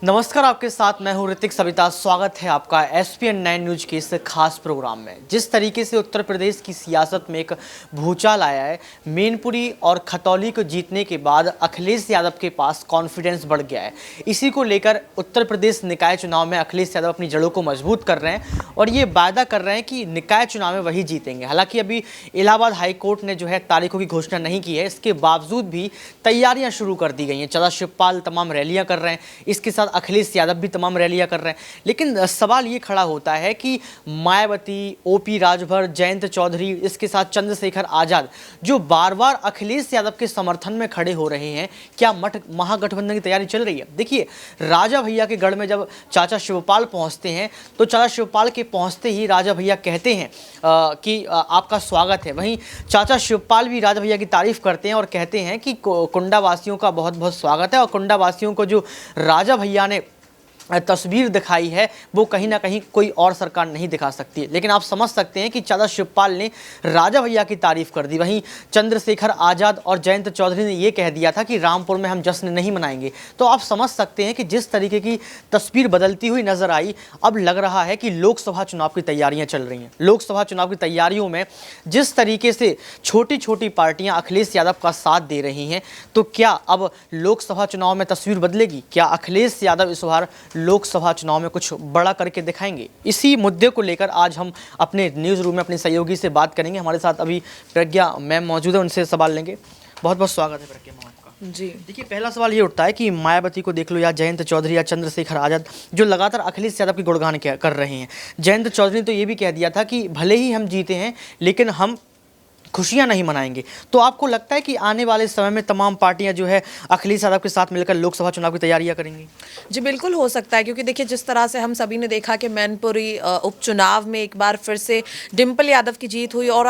नमस्कार, आपके साथ मैं हूं ऋतिक सविता। स्वागत है आपका SPN 9 न्यूज के इस खास प्रोग्राम में। जिस तरीके से उत्तर प्रदेश की सियासत में एक भूचाल आया है, मैनपुरी और खतौली को जीतने के बाद अखिलेश यादव के पास कॉन्फिडेंस बढ़ गया है। इसी को लेकर उत्तर प्रदेश निकाय चुनाव में अखिलेश यादव अपनी जड़ों को मजबूत कर रहे हैं और ये वायदा कर रहे हैं कि निकाय चुनाव में वही जीतेंगे। हालांकि अभी इलाहाबाद हाईकोर्ट ने जो है तारीखों की घोषणा नहीं की है, इसके बावजूद भी तैयारियां शुरू कर दी गई हैं। चंद्र शिवपाल तमाम रैलियां कर रहे हैं, इसके साथ अखिलेश यादव भी तमाम रैलियां कर रहे हैं। लेकिन सवाल ये खड़ा होता है कि मायावती, OP राजभर, जयंत चौधरी, इसके साथ चंद्रशेखर आजाद जो बार बार अखिलेश यादव के समर्थन में खड़े हो रहे हैं, क्या महागठबंधन की तैयारी चल रही है? देखिए, राजा भैया के गढ़ में जब चाचा शिवपाल पहुंचते हैं तो चाचा शिवपाल के पहुंचते ही राजा भैया कहते हैं कि आपका स्वागत है। वहीं चाचा शिवपाल भी राजा भैया की तारीफ करते हैं और कहते हैं कि कुंडा वासियों का बहुत बहुत स्वागत है। और कुंडा वासियों को जो राजा भैया ने तस्वीर दिखाई है वो कहीं ना कहीं कोई और सरकार नहीं दिखा सकती है। लेकिन आप समझ सकते हैं कि चाचा शिवपाल ने राजा भैया की तारीफ कर दी। वहीं चंद्रशेखर आजाद और जयंत चौधरी ने ये कह दिया था कि रामपुर में हम जश्न नहीं मनाएंगे। तो आप समझ सकते हैं कि जिस तरीके की तस्वीर बदलती हुई नजर आई, अब लग रहा है कि लोकसभा चुनाव की तैयारियां चल रही हैं। लोकसभा चुनाव की तैयारियों में जिस तरीके से छोटी छोटी पार्टियां अखिलेश यादव का साथ दे रही हैं, तो क्या अब लोकसभा चुनाव में तस्वीर बदलेगी? क्या अखिलेश यादव इस बार लोकसभा चुनाव में कुछ बड़ा करके दिखाएंगे? इसी मुद्दे को लेकर आज हम अपने न्यूज़ रूम में अपने सहयोगी से बात करेंगे। हमारे साथ अभी प्रज्ञा मैम मौजूद है, उनसे सवाल लेंगे। बहुत बहुत स्वागत है प्रज्ञा मैम आपका। जी देखिए, पहला सवाल ये उठता है कि मायावती को देख लो या जयंत चौधरी या चंद्रशेखर आजाद जो लगातार अखिलेश यादव की गुणगान कर रहे हैं। जयंत चौधरी ने तो ये भी कह दिया था कि भले ही हम जीते हैं लेकिन हम खुशियां नहीं मनाएंगे। तो आपको लगता है कि आने वाले समय में तमाम पार्टियां जो है अखिलेश यादव के साथ मिलकर लोकसभा चुनाव की तैयारियां करेंगी? जी बिल्कुल हो सकता है, क्योंकि देखिए जिस तरह से हम सभी ने देखा कि मैनपुरी उपचुनाव में एक बार फिर से डिम्पल यादव की जीत हुई और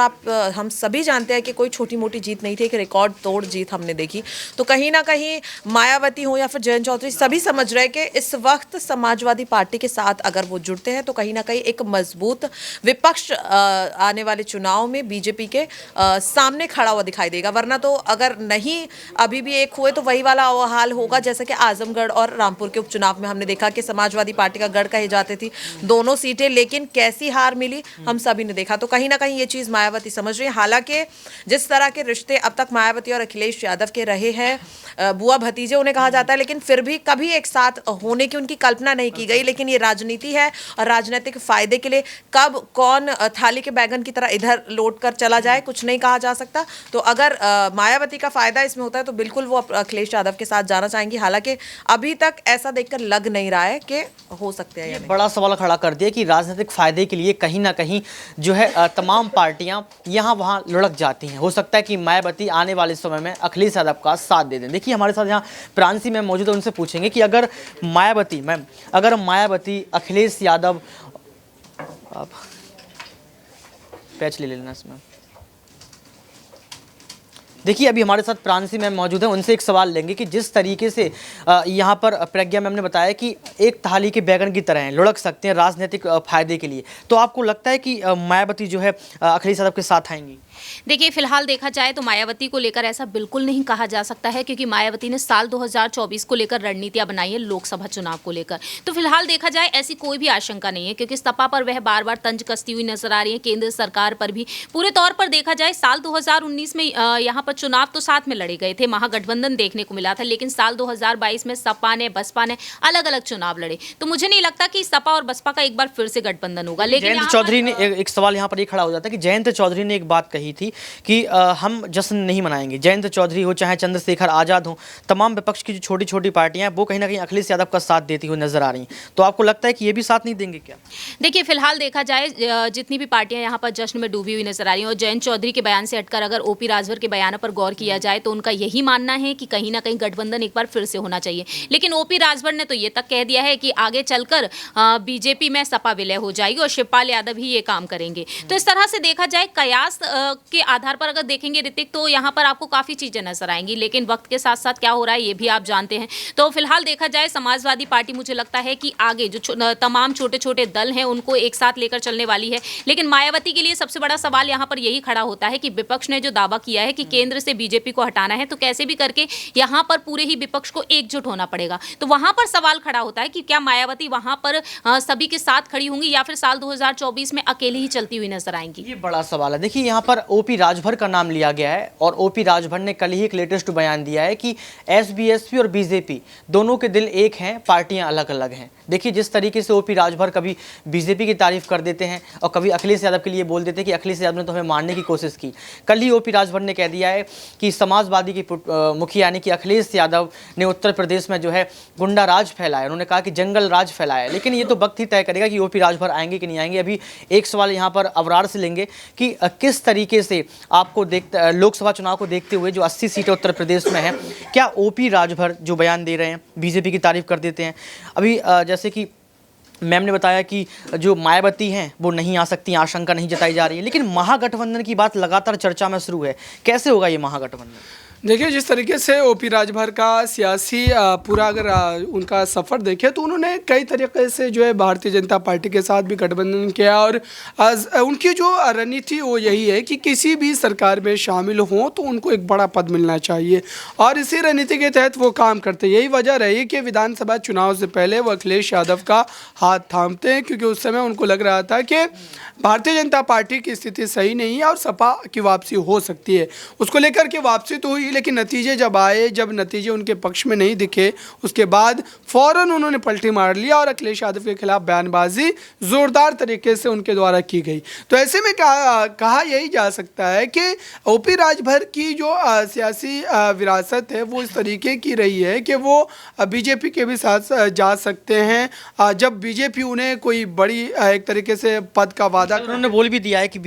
हम सभी जानते हैं कि कोई छोटी मोटी जीत नहीं थी, एक रिकॉर्ड तोड़ जीत हमने देखी। तो कहीं ना कहीं मायावती हो या फिर जयंत चौधरी, सभी समझ रहे हैं कि इस वक्त समाजवादी पार्टी के साथ अगर वो जुड़ते हैं तो कहीं ना कहीं एक मजबूत विपक्ष आने वाले चुनाव में बीजेपी के सामने खड़ा हुआ दिखाई देगा। वरना तो अगर नहीं अभी भी एक हुए तो वही वाला हाल होगा जैसे कि आजमगढ़ और रामपुर के उपचुनाव में हमने देखा कि समाजवादी पार्टी का गढ़ कहे जाते थी दोनों सीटें, लेकिन कैसी हार मिली हम सभी ने देखा। तो कहीं ना कहीं ये चीज़ मायावती समझ रही है। हालांकि जिस तरह के रिश्ते अब तक मायावती और अखिलेश यादव के रहे हैं, बुआ भतीजे उन्हें कहा जाता है, लेकिन फिर भी कभी एक साथ होने की उनकी कल्पना नहीं की गई। लेकिन ये राजनीति है और राजनीतिक फायदे के लिए कब कौन थाली के बैगन की तरह इधर लौट कर चला जाए कुछ नहीं कहा जा सकता। तो अगर मायावती का फायदा इसमें होता है तो बिल्कुल वो अखिलेश यादव के साथ जाना चाहेंगी। हालांकि अभी तक ऐसा देखकर लग नहीं रहा है कि हो सकते हैं। बड़ा सवाल खड़ा कर दिया कि राजनीतिक फायदे के लिए कहीं ना कहीं जो है तमाम पार्टियां यहाँ वहाँ लुढ़क जाती हैं। हो सकता है कि मायावती आने वाले समय में अखिलेश यादव का साथ दे दें। देखिए, हमारे साथ यहाँ प्रांसी मैम मौजूद है, उनसे पूछेंगे कि अगर मायावती अखिलेश यादव, आप पैच ले लेना इसमें। देखिए, अभी हमारे साथ प्रांसी मैम मौजूद है, उनसे एक सवाल लेंगे कि जिस तरीके से यहाँ पर प्रज्ञा मैम ने बताया कि एक थाली के बैगन की तरह हैं, लुढ़क सकते हैं राजनीतिक फायदे के लिए, तो आपको लगता है कि मायावती जो है अखिलेश यादव के साथ आएंगी? देखिए, फिलहाल देखा जाए तो मायावती को लेकर ऐसा बिल्कुल नहीं कहा जा सकता है, क्योंकि मायावती ने साल 2024 को लेकर रणनीतियां बनाई है लोकसभा चुनाव को लेकर। तो फिलहाल देखा जाए ऐसी कोई भी आशंका नहीं है, क्योंकि सपा पर वह बार बार तंज कसती हुई नजर आ रही है, केंद्र सरकार पर भी। पूरे तौर पर देखा जाए साल 2019 में यहाँ पर चुनाव तो साथ में लड़े गए थे, महागठबंधन देखने को मिला था, लेकिन साल 2022 में सपा ने बसपा ने अलग अलग चुनाव लड़े। तो मुझे नहीं लगता कि सपा और बसपा का एक बार फिर से गठबंधन होगा। लेकिन जयंत चौधरी ने एक सवाल यहाँ पर ये खड़ा हो जाता है कि जयंत चौधरी ने एक बात कही थी कि हम जश्न नहीं मनाएंगे। जयंत चौधरी हो चाहे चंद्रशेखर आजाद हो, तमाम विपक्ष की जो छोटी छोटी पार्टियां हैं वो कहीं ना कहीं अखिलेश यादव का साथ देती हुई नजर आ रही हैं। तो आपको लगता है कि ये भी साथ नहीं देंगे क्या? देखिए, फिलहाल देखा जाए जितनी भी पार्टियां यहाँ पर जश्न में डूबी हुई नजर आ रही हैं, और जयंत चौधरी के बयान से हटकर अगर OP राजभर के बयान पर गौर किया जाए तो उनका यही मानना है कि कहीं ना कहीं गठबंधन एक बार फिर से होना चाहिए। लेकिन OP राजभर ने तो ये तक कह दिया है कि आगे चलकर बीजेपी में सपा विलय हो जाएगी और शिवपाल यादव ही ये काम करेंगे। तो इस तरह से देखा जाए कयास के आधार पर अगर देखेंगे ऋतिक, तो यहाँ पर आपको काफ़ी चीज़ें नजर आएंगी, लेकिन वक्त के साथ साथ क्या हो रहा है ये भी आप जानते हैं। तो फिलहाल देखा जाए समाजवादी पार्टी मुझे लगता है कि आगे जो तमाम छोटे छोटे दल हैं उनको एक साथ लेकर चलने वाली है। लेकिन मायावती के लिए सबसे बड़ा सवाल यहाँ पर यही खड़ा होता है कि विपक्ष ने जो दावा किया है कि केंद्र से बीजेपी को हटाना है, तो कैसे भी करके यहाँ पर पूरे ही विपक्ष को एकजुट होना पड़ेगा। तो वहां पर सवाल खड़ा होता है कि क्या मायावती वहां पर सभी के साथ खड़ी होंगी या फिर साल 2024 में अकेली ही चलती हुई नजर आएंगी। ये बड़ा सवाल है। देखिए यहाँ पर ओपी राजभर का नाम लिया गया है और ओपी राजभर ने कल ही एक लेटेस्ट बयान दिया है कि एसबीएसपी और बीजेपी दोनों के दिल एक हैं, पार्टियां अलग अलग हैं। देखिए जिस तरीके से ओपी राजभर कभी बीजेपी की तारीफ कर देते हैं और कभी अखिलेश यादव के लिए बोल देते हैं कि अखिलेश यादव ने तो हमें मारने की कोशिश की। कल ही ओपी राजभर ने कह दिया है कि समाजवादी की मुखिया यानी कि अखिलेश यादव ने उत्तर प्रदेश में जो है गुंडा राज फैलाया। उन्होंने कहा कि जंगल राज फैलाया। लेकिन ये तो वक्त ही तय करेगा कि ओपी राजभर आएंगे कि नहीं आएंगे। अभी एक सवाल यहाँ पर अबरार से लेंगे कि किस तरीके से आपको लोकसभा चुनाव को देखते हुए जो 80 सीटें उत्तर प्रदेश में हैं, क्या ओपी राजभर जो बयान दे रहे हैं बीजेपी की तारीफ कर देते हैं? अभी जैसे कि मैम ने बताया कि जो मायावती हैं वो नहीं आ सकती, आशंका नहीं जताई जा रही है, लेकिन महागठबंधन की बात लगातार चर्चा में शुरू है। कैसे होगा ये महागठबंधन? देखिए जिस तरीके से ओपी राजभर का सियासी पूरा अगर उनका सफ़र देखें तो उन्होंने कई तरीके से जो है भारतीय जनता पार्टी के साथ भी गठबंधन किया और उनकी जो रणनीति वो यही है कि किसी भी सरकार में शामिल हों तो उनको एक बड़ा पद मिलना चाहिए और इसी रणनीति के तहत वो काम करते हैं। यही वजह रही कि विधानसभा चुनाव से पहले वो अखिलेश यादव का हाथ थामते हैं, क्योंकि उस समय उनको लग रहा था कि भारतीय जनता पार्टी की स्थिति सही नहीं है और सपा की वापसी हो सकती है। उसको लेकर के वापसी तो हुई, लेकिन नतीजे जब आए, जब नतीजे उनके पक्ष में नहीं दिखे, उसके बाद फौरन उन्होंने पलटी मार लिया और अखिलेश यादव के खिलाफ बयानबाजी जोरदार तरीके से उनके द्वारा की गई। तो ऐसे में कहा यही जा सकता है कि ओपी राजभर की जो सियासी विरासत है वो इस तरीके की रही है कि वो बीजेपी के भी साथ जा सकते हैं जब बीजेपी उन्हें कोई बड़ी एक तरीके से पद का वादा। उन्होंने बोल भी दिया है कि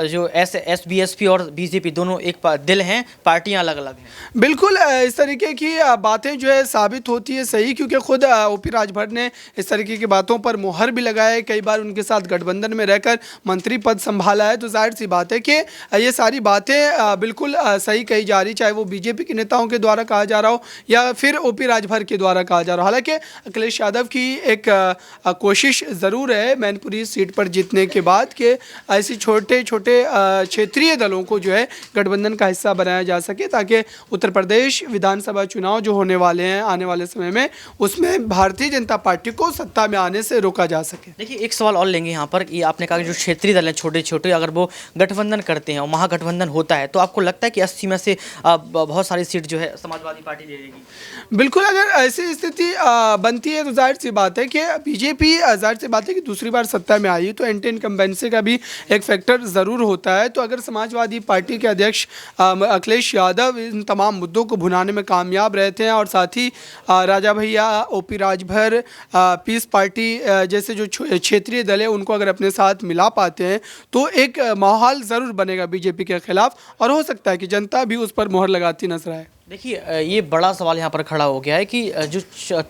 जो एसबीएसपी और बीजेपी दोनों एक दिल हैं, पार्टियां अलग अलग हैं। बिल्कुल इस तरीके की बातें जो है साबित होती है सही, क्योंकि खुद ओपी राजभर ने इस तरीके की बातों पर मुहर भी लगाया है, कई बार उनके साथ गठबंधन में रहकर मंत्री पद संभाला है। तो जाहिर सी बात है कि ये सारी बातें बिल्कुल सही कही जा रही, चाहे वो बीजेपी के नेताओं के द्वारा कहा जा रहा हो या फिर ओपी राजभर के द्वारा कहा जा रहा हो। हालांकि अखिलेश यादव की एक कोशिश ज़रूर है मैनपुरी सीट पर जीतने के बाद कि ऐसी छोटे छोटे क्षेत्रीय दलों को जो है गठबंधन का हिस्सा बनाया जा सके, ताकि उत्तर प्रदेश विधानसभा चुनाव जो होने वाले हैं आने वाले समय में उसमें भारतीय जनता पार्टी को सत्ता में आने से रोका जा सके। देखिए एक सवाल और लेंगे यहाँ पर कि आपने कहा कि जो क्षेत्रीय दल हैं छोटे छोटे, अगर वो गठबंधन करते हैं और महागठबंधन होता है तो आपको लगता है कि 80 में से बहुत सारी सीट जो है समाजवादी पार्टी ले लेगी? बिल्कुल, अगर ऐसी स्थिति बनती है तो जाहिर सी बात है कि बीजेपी जाहिर सी बात है कि दूसरी बार सत्ता में आई तो एंटी इनकम्बेंसी का भी एक फैक्टर ज़रूर होता है। तो अगर समाजवादी पार्टी के अध्यक्ष अखिलेश यादव इन तमाम मुद्दों को भुनाने में कामयाब रहते हैं और साथ ही राजा भैया, ओपी राजभर, पीस पार्टी जैसे जो क्षेत्रीय दल है उनको अगर अपने साथ मिला पाते हैं तो एक माहौल ज़रूर बनेगा बीजेपी के खिलाफ और हो सकता है कि जनता भी उस पर मोहर लगाती नजर आए। देखिए ये बड़ा सवाल यहाँ पर खड़ा हो गया है कि जो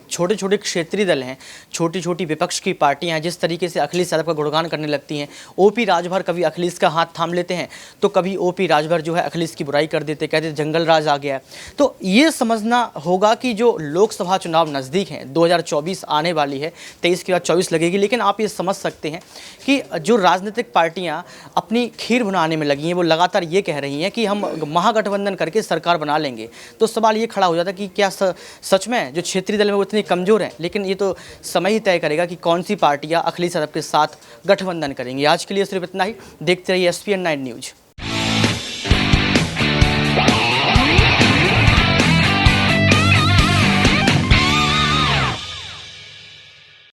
छोटे छोटे क्षेत्रीय दल हैं, छोटी छोटी विपक्ष की पार्टियां हैं, जिस तरीके से अखिलेश यादव का गुणगान करने लगती हैं, ओपी राजभर कभी अखिलेश का हाथ थाम लेते हैं तो कभी ओपी राजभर जो है अखिलेश की बुराई कर देते, कहते जंगल राज आ गया है। तो ये समझना होगा कि जो लोकसभा चुनाव नज़दीक हैं, 2024 आने वाली है, 23 के बाद 24 लगेगी, लेकिन आप ये समझ सकते हैं कि जो राजनीतिक पार्टियाँ अपनी खीर भुनाने में लगी हैं वो लगातार ये कह रही हैं कि हम महागठबंधन करके सरकार बना लेंगे। तो सवाल ये खड़ा हो जाता है कि क्या सच में जो क्षेत्रीय दल में वो इतनी कमज़ोर हैं? लेकिन ये तो समय ही तय करेगा कि कौन सी पार्टियां अखिलेश यादव के साथ गठबंधन करेंगी। आज के लिए सिर्फ इतना ही। देखते रहिए SPN9 न्यूज़।